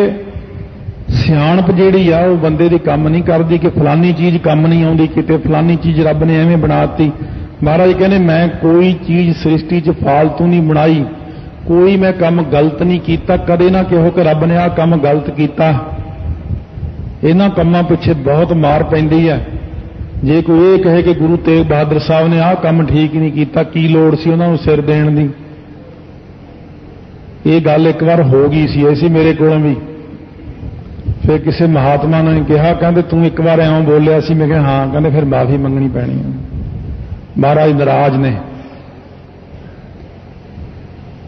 सियाणप जिहड़ी आ वो बंदे दी काम नहीं करदी कि फलानी चीज़ काम नहीं आउंदी, किते फलानी चीज़ रब ने एवें बनाती। महाराज कहने मैं कोई चीज़ सृष्टि च फालतू नहीं बनाई, कोई मैं काम गलत नहीं किया, कदे ना कहो कि रब ने आ काम गलत किया। इन्हां कामां पिछे बहुत मार पैंदी है। जे कोई ये कहे कि गुरु तेग बहादुर साहब ने आ काम ठीक नहीं किया, की लोड़ सी उन्हां नूं सिर देण दी। ये गल एक बार हो गई सी ऐसी मेरे कोलों भी। फिर किसी महात्मा ने कहा, कहते तू एक बार इउं बोलिया सी। मैं कहा हाँ, कहते फिर माफी मंगनी पैनी है। महाराज नाराज ने।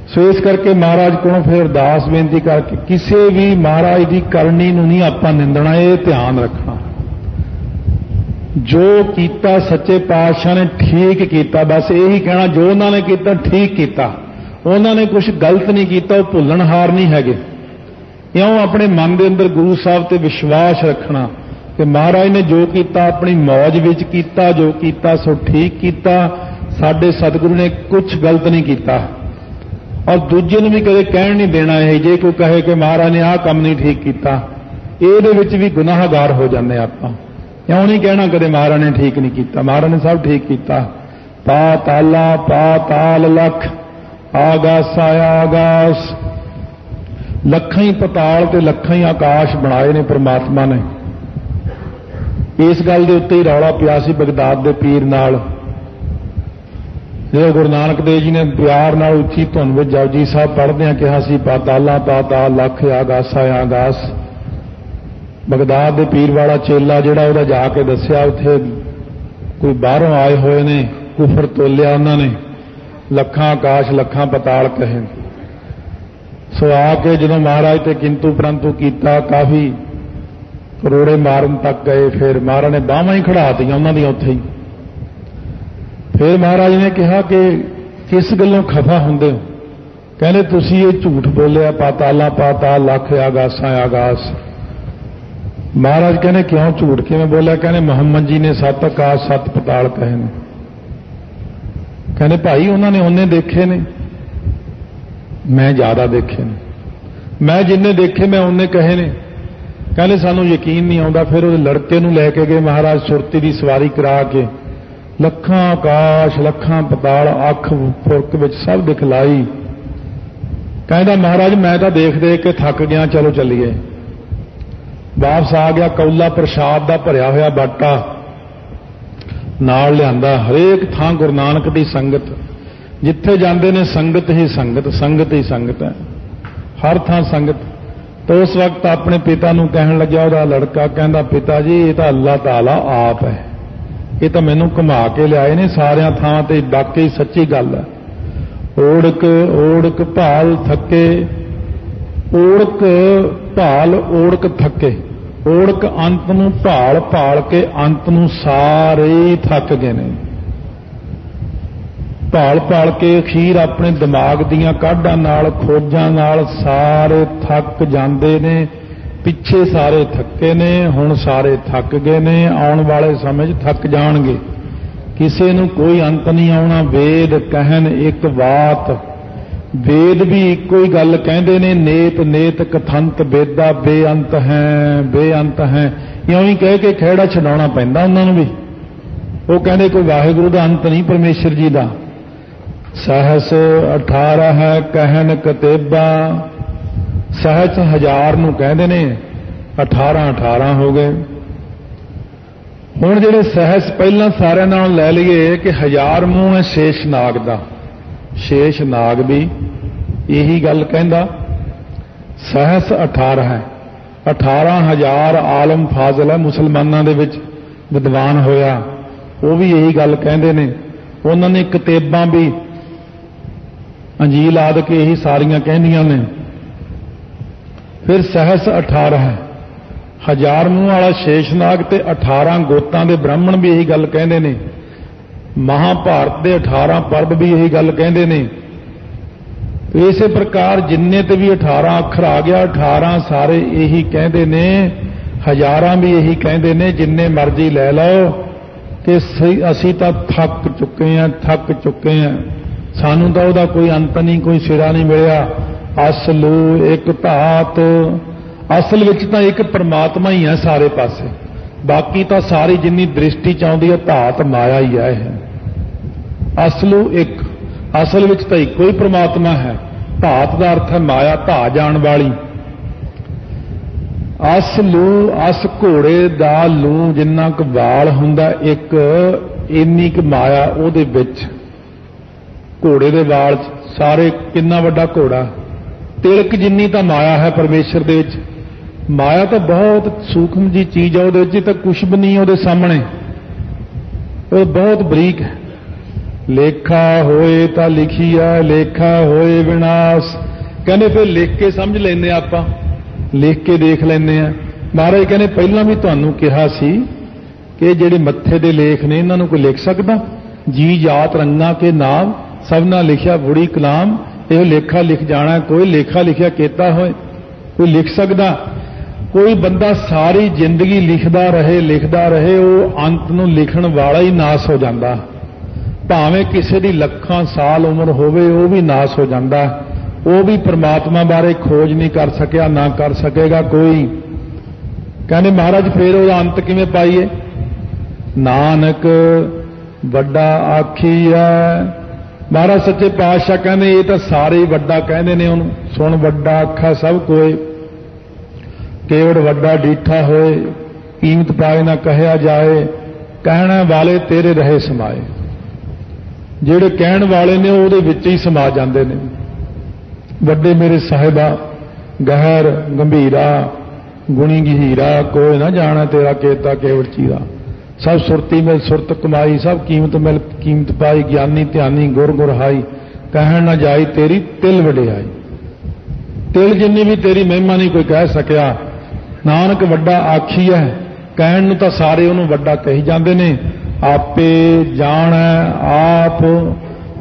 सो इस करके महाराज को फिर अरदास बेनती करके किसी भी महाराज की करनी नूं नहीं आपां निंदना, ये ध्यान रखना। जो कीता सच्चे पातशाह ने ठीक किया, बस यही कहना जो उन्होंने किया ठीक किया, उन्होंने कुछ गलत नहीं किया, वो भुल्लणहार नहीं है। क्यों अपने मन के अंदर गुरु साहब ते विश्वास रखना कि महाराज ने जो किया अपनी मौज विच किया, जो किया सो ठीक किया, साडे सतगुरु ने कुछ गलत नहीं किया। और दूजे ने भी कदे कहण नहीं देना है। जे कोई कहे कि महाराज ने आ काम नहीं ठीक किया, ਇਹਦੇ ਵਿੱਚ ਵੀ ਗੁਨਾਹਗਾਰ ਹੋ ਜਾਂਦੇ ਆਪਾਂ। ਇਉਂ ਨਹੀਂ ਕਹਿਣਾ ਕਦੇ ਮਹਾਰਾਜ ਨੇ ਠੀਕ ਨਹੀਂ ਕੀਤਾ, ਮਹਾਰਾਜ ਨੇ ਸਭ ਠੀਕ ਕੀਤਾ। ਪਾਤਾਲਾ ਪਾਤਾਲ ਲਖ, ਆਗਾਸਾ ਆਗਾਸ, ਲੱਖਾਂ ਹੀ ਪਤਾਲ ਤੇ ਲੱਖਾਂ ਹੀ ਆਕਾਸ਼ ਬਣਾਏ ਨੇ ਪ੍ਰਮਾਤਮਾ ਨੇ। ਇਸ ਗੱਲ ਦੇ ਉੱਤੇ ਹੀ ਰੌਲਾ ਪਿਆ ਸੀ ਬਗਦਾਦ ਦੇ ਪੀਰ ਨਾਲ, ਜਦੋਂ ਗੁਰੂ ਨਾਨਕ ਦੇਵ ਜੀ ਨੇ ਪਿਆਰ ਨਾਲ ਉੱਚੀ ਧੁਨ ਵਿੱਚ ਜਪਜੀ ਸਾਹਿਬ ਪੜ੍ਹਦਿਆਂ ਕਿਹਾ ਸੀ ਪਾਤਾਲਾ ਪਾਤਾਲ ਲੱਖ, ਆਗਾਸਾ ਆਗਾਸ। ਬਗਦਾਦ ਦੇ ਪੀਰ ਵਾਲਾ ਚੇਲਾ ਜਿਹੜਾ ਉਹਦਾ ਜਾ ਕੇ ਦੱਸਿਆ ਉੱਥੇ ਕੋਈ ਬਾਹਰੋਂ ਆਏ ਹੋਏ ਨੇ, ਕੁਫਰ ਤੋਲਿਆ ਉਹਨਾਂ ਨੇ, ਲੱਖਾਂ ਆਕਾਸ਼ ਲੱਖਾਂ ਪਤਾਲ ਕਹੇ। ਸੋ ਆ ਕੇ ਜਦੋਂ ਮਹਾਰਾਜ ਤੇ ਕਿੰਤੂ ਪ੍ਰੰਤੂ ਕੀਤਾ, ਕਾਫੀ ਕਰੋੜੇ ਮਾਰਨ ਤੱਕ ਗਏ। ਫਿਰ ਮਹਾਰਾਜ ਨੇ ਬਾਹਾਂ ਹੀ ਖੜਾਤੀਆਂ ਉਹਨਾਂ ਦੀਆਂ ਉੱਥੇ ਹੀ। ਫਿਰ ਮਹਾਰਾਜ ਨੇ ਕਿਹਾ ਕਿ ਕਿਸ ਗੱਲੋਂ ਖਫਾ ਹੁੰਦੇ ਹੋ? ਕਹਿੰਦੇ ਤੁਸੀਂ ਇਹ ਝੂਠ ਬੋਲਿਆ ਪਾਤਾਲਾ ਪਾਤਾਲ ਲੱਖ, ਆਗਾਸਾਂ ਆਗਾਸ। ਮਹਾਰਾਜ ਕਹਿੰਦੇ ਕਿਉਂ ਝੂਠ ਕਿਵੇਂ ਬੋਲਿਆ? ਕਹਿੰਦੇ ਮੁਹੰਮਦ ਜੀ ਨੇ 7 ਆਕਾਸ਼ 7 ਪਤਾਲ ਕਹੇ ਨੇ। ਕਹਿੰਦੇ ਭਾਈ ਉਹਨਾਂ ਨੇ ਉਹਨੇ ਦੇਖੇ ਨੇ, ਮੈਂ ਜ਼ਿਆਦਾ ਦੇਖੇ ਨੇ, ਮੈਂ ਜਿੰਨੇ ਦੇਖੇ ਮੈਂ ਉਹਨੇ ਕਹੇ ਨੇ। ਕਹਿੰਦੇ ਸਾਨੂੰ ਯਕੀਨ ਨਹੀਂ ਆਉਂਦਾ। ਫਿਰ ਉਹਦੇ ਲੜਕੇ ਨੂੰ ਲੈ ਕੇ ਗਏ ਮਹਾਰਾਜ, ਸੁਰਤੀ ਦੀ ਸਵਾਰੀ ਕਰਾ ਕੇ, ਲੱਖਾਂ ਆਕਾਸ਼ ਲੱਖਾਂ ਪਤਾਲ ਅੱਖ ਫੁਰਕ ਵਿੱਚ ਸਭ ਦਿਖਲਾਈ। ਕਹਿੰਦਾ ਮਹਾਰਾਜ ਮੈਂ ਤਾਂ ਦੇਖ ਦੇਖ ਕੇ ਥੱਕ ਗਿਆ, ਚਲੋ ਚੱਲੀਏ। ਵਾਪਸ ਆ ਗਿਆ, ਕੌਲਾ ਪ੍ਰਸ਼ਾਦ ਦਾ ਭਰਿਆ ਹੋਇਆ ਬਾਟਾ ਨਾਲ ਲਿਆਂਦਾ। ਹਰੇਕ ਥਾਂ ਗੁਰੂ ਨਾਨਕ ਦੀ ਸੰਗਤ, ਜਿੱਥੇ ਜਾਂਦੇ ਨੇ ਸੰਗਤ ਹੀ ਸੰਗਤ, ਸੰਗਤ ਹੀ ਸੰਗਤ ਹੈ, ਹਰ ਥਾਂ ਸੰਗਤ। ਤਾਂ ਉਸ ਵਕਤ ਆਪਣੇ ਪਿਤਾ ਨੂੰ ਕਹਿਣ ਲੱਗਿਆ ਉਹਦਾ ਲੜਕਾ, ਕਹਿੰਦਾ ਪਿਤਾ ਜੀ ਇਹ ਤਾਂ ਅੱਲਾਹ ਤਾਲਾ ਆਪ ਹੈ, ਇਹ ਤਾਂ ਮੈਨੂੰ ਘੁਮਾ ਕੇ ਲਿਆਏ ਨੇ ਸਾਰਿਆਂ ਥਾਂ ਤੇ, ਵਾਕਈ ਸੱਚੀ ਗੱਲ ਹੈ। ਓੜਕ ਓੜਕ ਭਾਲ ਥੱਕੇ, ਓੜਕ ਭਾਲ ਓੜਕ ਥੱਕੇ, ਓੜਕ ਅੰਤ ਨੂੰ ਭਾਲ ਭਾਲ ਕੇ ਅੰਤ ਨੂੰ ਸਾਰੇ ਥੱਕ ਗਏ ਨੇ। ਭਾਲ ਭਾਲ ਕੇ ਅਖੀਰ ਆਪਣੇ ਦਿਮਾਗ ਦੀਆਂ ਕਾਢਾਂ ਨਾਲ ਖੋਜਾਂ ਨਾਲ ਸਾਰੇ ਥੱਕ ਜਾਂਦੇ ਨੇ। ਪਿੱਛੇ ਸਾਰੇ ਥੱਕੇ ਨੇ, ਹੁਣ ਸਾਰੇ ਥੱਕ ਗਏ ਨੇ, ਆਉਣ ਵਾਲੇ ਸਮੇਂ 'ਚ ਥੱਕ ਜਾਣਗੇ। ਕਿਸੇ ਨੂੰ ਕੋਈ ਅੰਤ ਨਹੀਂ ਆਉਣਾ। ਵੇਦ ਕਹਿਣ ਇੱਕ ਬਾਤ, ਵੇਦ ਵੀ ਇੱਕੋ ਹੀ ਗੱਲ ਕਹਿੰਦੇ ਨੇ, ਨੇਤ ਨੇਤ ਕਥੰਤ ਵੇਦਾ ਬੇਅੰਤ ਹੈ ਬੇਅੰਤ ਹੈ। ਇਉਂ ਹੀ ਕਹਿ ਕੇ ਖਹਿੜਾ ਛਡਾਉਣਾ ਪੈਂਦਾ ਉਹਨਾਂ ਨੂੰ ਵੀ। ਉਹ ਕਹਿੰਦੇ ਕੋਈ ਵਾਹਿਗੁਰੂ ਦਾ ਅੰਤ ਨਹੀਂ, ਪਰਮੇਸ਼ਰ ਜੀ ਦਾ। ਸਹਸ 18 ਹੈ ਕਹਿਣ ਕਤੇਬਾ, ਸਹਸ 1000 ਨੂੰ ਕਹਿੰਦੇ ਨੇ, 18 ਹੋ ਗਏ। ਹੁਣ ਜਿਹੜੇ ਸਹਸ ਪਹਿਲਾਂ ਸਾਰਿਆਂ ਨਾਲੋਂ ਲੈ ਲਈਏ ਕਿ 1000 ਮੂੰਹ ਹੈ ਸ਼ੇਸ਼ ਨਾਗ ਦਾ, ਸ਼ੇਸ਼ ਨਾਗ ਵੀ ਇਹੀ ਗੱਲ ਕਹਿੰਦਾ। ਸਹਸ 18 ਹੈ, 18000 ਆਲਮ ਫਾਜ਼ਲ ਹੈ ਮੁਸਲਮਾਨਾਂ ਦੇ ਵਿੱਚ ਵਿਦਵਾਨ ਹੋਇਆ, ਉਹ ਵੀ ਇਹੀ ਗੱਲ ਕਹਿੰਦੇ ਨੇ। ਉਹਨਾਂ ਨੇ ਕਿਤਾਬਾਂ ਵੀ ਅੰਜੀਲ ਆਦਿ ਕੇ ਇਹੀ ਸਾਰੀਆਂ ਕਹਿੰਦੀਆਂ ਨੇ। ਫਿਰ ਸਹਸ 18 ਹੈ, 1000 ਮੂੰਹ ਵਾਲਾ ਸ਼ੇਸ਼ਨਾਗ ਤੇ 18 ਗੋਤਾਂ ਦੇ ਬ੍ਰਾਹਮਣ ਵੀ ਇਹੀ ਗੱਲ ਕਹਿੰਦੇ ਨੇ। ਮਹਾਭਾਰਤ ਦੇ 18 ਪਰਬ ਵੀ ਇਹੀ ਗੱਲ ਕਹਿੰਦੇ ਨੇ। ਇਸੇ ਪ੍ਰਕਾਰ ਜਿੰਨੇ ਤੇ ਵੀ 18 ਅੱਖਰ ਆ ਗਿਆ, 18 ਸਾਰੇ ਇਹੀ ਕਹਿੰਦੇ ਨੇ, 1000 ਵੀ ਇਹੀ ਕਹਿੰਦੇ ਨੇ। ਜਿੰਨੇ ਮਰਜ਼ੀ ਲੈ ਲਓ ਕਿ ਅਸੀਂ ਤਾਂ ਥੱਕ ਚੁੱਕੇ ਹਾਂ, ਸਾਨੂੰ ਤਾਂ ਉਹਦਾ ਕੋਈ ਅੰਤ ਨਹੀਂ, ਕੋਈ ਸਿਰਾ ਨਹੀਂ ਮਿਲਿਆ। ਅਸਲੂ ਇੱਕ ਧਾਤ, ਅਸਲ ਵਿੱਚ ਤਾਂ ਇੱਕ ਪਰਮਾਤਮਾ ਹੀ ਹੈ ਸਾਰੇ ਪਾਸੇ, ਬਾਕੀ ਤਾਂ ਸਾਰੀ ਜਿੰਨੀ ਦ੍ਰਿਸ਼ਟੀ ਚ ਆਉਂਦੀ ਹੈ ਧਾਤ ਮਾਇਆ ਹੀ ਹੈ। ਇਹ ਅਸਲੂ ਇੱਕ, ਅਸਲ ਵਿੱਚ ਤਾਂ ਇੱਕੋ ਹੀ ਪਰਮਾਤਮਾ ਹੈ। ਧਾਤ ਦਾ ਅਰਥ ਹੈ ਮਾਇਆ, ਧਾ ਜਾਣ ਵਾਲੀ। ਅਸਲੂ, ਅਸ ਘੋੜੇ ਦਾ ਲੂ ਜਿੰਨਾ ਕੁ ਵਾਲ ਹੁੰਦਾ ਇੱਕ, ਇੰਨੀ ਕੁ ਮਾਇਆ ਉਹਦੇ ਵਿੱਚ। ਘੋੜੇ ਦੇ ਵਾਲ ਸਾਰੇ, ਕਿੰਨਾ ਵੱਡਾ ਘੋੜਾ, ਤਿਲਕ ਜਿੰਨੀ ਤਾਂ ਮਾਇਆ ਹੈ ਪਰਮੇਸ਼ਰ ਦੇ ਵਿੱਚ। ਮਾਇਆ ਤਾਂ ਬਹੁਤ ਸੂਖਮ ਜੀ ਚੀਜ਼ ਹੈ, ਉਹਦੇ ਵਿੱਚ ਤਾਂ ਕੁਛ ਵੀ ਨਹੀਂ ਉਹਦੇ ਸਾਹਮਣੇ, ਉਹ ਬਹੁਤ ਬਰੀਕ ਹੈ। ਲੇਖਾ ਹੋਏ ਤਾਂ ਲਿਖੀਆ, ਲੇਖਾ ਹੋਏ ਵਿਨਾਸ਼। ਕਹਿੰਦੇ ਫਿਰ ਲਿਖ ਕੇ ਸਮਝ ਲੈਂਦੇ ਆਪਾਂ, ਲਿਖ ਕੇ ਦੇਖ ਲੈਂਦੇ ਆ। ਮਹਾਰਾਜ ਕਹਿੰਦੇ ਪਹਿਲਾਂ ਵੀ ਤੁਹਾਨੂੰ ਕਿਹਾ ਸੀ ਕਿ ਜਿਹੜੇ ਮੱਥੇ ਦੇ ਲੇਖ ਨੇ ਇਹਨਾਂ ਨੂੰ ਕੋਈ ਲਿਖ ਸਕਦਾ? ਜੀ ਜਾਤ ਰੰਗਾਂ ਕੇ ਨਾਮ ਸਭਨਾ ਲਿਖਿਆ ਬੁੜੀ ਕਲਾਮ। ਇਹ ਲੇਖਾ ਲਿਖ ਜਾਣਾ, ਕੋਈ ਲੇਖਾ ਲਿਖਿਆ ਕੀਤਾ ਹੋਏ ਕੋਈ ਲਿਖ ਸਕਦਾ? ਕੋਈ ਬੰਦਾ ਸਾਰੀ ਜ਼ਿੰਦਗੀ ਲਿਖਦਾ ਰਹੇ, ਉਹ ਅੰਤ ਨੂੰ ਲਿਖਣ ਵਾਲਾ ਹੀ ਨਾਸ ਹੋ ਜਾਂਦਾ। ਭਾਵੇਂ ਕਿਸੇ ਦੀ ਲੱਖਾਂ ਸਾਲ ਉਮਰ ਹੋਵੇ, ਉਹ ਵੀ ਨਾਸ ਹੋ ਜਾਂਦਾ। ਉਹ ਵੀ ਪਰਮਾਤਮਾ ਬਾਰੇ ਖੋਜ ਨਹੀਂ ਕਰ ਸਕਿਆ, ਨਾ ਕਰ ਸਕੇਗਾ ਕੋਈ। कहने महाराज फिर वो अंत किवें पाईए? नानक वड्डा आखीए। महाराज सच्चे पातशाह कहने ये तो सारे ही वड्डा कहते ने उन्होंने। सुन वड्डा आखा सब कोई, केवड़ वड्डा डीठा होए, कीमत पाए ना कहया जाए, कहने वाले तेरे रहे समाए। ਜਿਹੜੇ ਕਹਿਣ ਵਾਲੇ ਨੇ ਉਹਦੇ ਵਿੱਚ ਹੀ ਸਮਾ ਜਾਂਦੇ ਨੇ। ਵੱਡੇ ਮੇਰੇ ਸਾਹਿਬਾ ਗਹਿਰ ਗੰਭੀਰਾ ਗੁਣੀ ਗਹੀਰਾ, ਕੋਈ ਨਾ ਜਾਣਾ ਤੇਰਾ ਕੇਤਾ ਕੇਵੜ ਚੀਰਾ। ਸਭ ਸੁਰਤੀ ਮਿਲ ਸੁਰਤ ਕਮਾਈ, ਸਭ ਕੀਮਤ ਮਿਲ ਕੀਮਤ ਪਾਈ, ਗਿਆਨੀ ਧਿਆਨੀ ਗੁਰ ਗੁਰ ਹਾਈ, ਕਹਿਣ ਨਾ ਜਾਈ ਤੇਰੀ ਤਿਲ ਵਡਿਆਈ। ਤਿਲ ਜਿੰਨੀ ਵੀ ਤੇਰੀ ਮਹਿਮਾ ਨਹੀਂ ਕੋਈ ਕਹਿ ਸਕਿਆ। ਨਾਨਕ ਵੱਡਾ ਆਖੀ ਹੈ, ਕਹਿਣ ਨੂੰ ਤਾਂ ਸਾਰੇ ਉਹਨੂੰ ਵੱਡਾ ਕਹੀ ਜਾਂਦੇ ਨੇ। आपे जाना आप,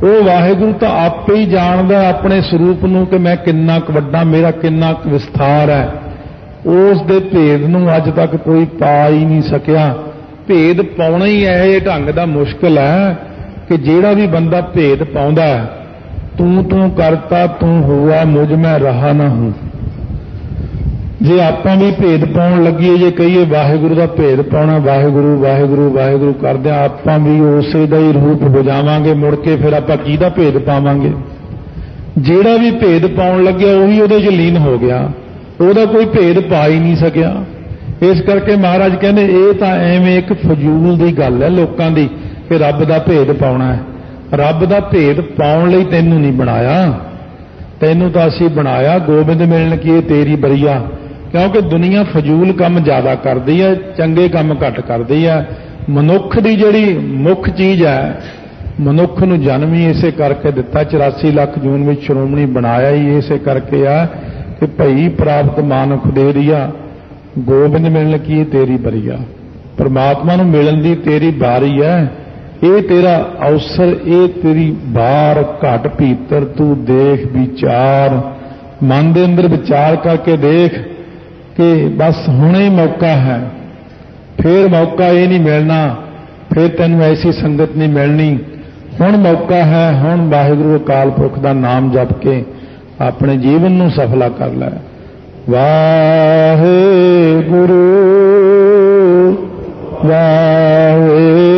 वो वाहिगुरु तो आपे ही जानदा अपने स्वरूप नूं कि मैं किन्ना क वड्डा, मेरा किन्ना क विस्तार है। उस दे भेद नूं अज तक कोई पा ही नहीं सकिया। भेद पाउणा ही इह ढंग दा मुश्किल है कि जिहड़ा भी बंदा भेद पाउंदा है, तू करता तू हुआ मुझ में रहा ना हूं। जे आपां भी भेद पाउण लगीए, जे कहीए वाहिगुरु दा भेद पाउणा, वाहिगुरु वाहिगुरु वाहिगुरु करदे आपां भी उसे दा ही रूप हो जावांगे। मुड़ के फिर आपां किहदा भेद पावांगे? जिहड़ा भी भेद पाउण लग्या उही उहदे च लीन हो गया, उहदा कोई भेद पा ही नहीं सकिया। इस करके महाराज कहंदे ये तां एवें एक फजूल दी गल है लोकां दी कि रब दा भेद पाउणा है। रब दा भेद पाउण लई तैनूं नहीं बनाया, तैनूं तां असीं बनाया गोबिंद मिलन की तेरी बरिया। क्योंकि दुनिया फजूल काम ज्यादा करती है, चंगे काम घट करती है। मनुख की जिहड़ी मुख चीज है, मनुख नूं जन्म ही इसे करके दिता। 84 लाख जून में श्रोमणी बनाया ही इसे करके है कि भई प्राप्त मानुख दे रिया, गोबिंद मिलन की तेरी बरिया। परमात्मा नूं मिलन दी तेरी बारी है, ये तेरा अवसर, ये तेरी बार घट भीतर। तू देख विचार, मन दे अंदर विचार करके देख कि बस हुणे ही मौका है, फिर मौका ये नहीं मिलना, फिर तैनूं ऐसी संगत नहीं मिलनी। हुण मौका है, हुण वाहिगुरू अकाल पुरख दा नाम जप के अपने जीवन नूं सफला कर लै। वाहिगुरू वाहिगुरू।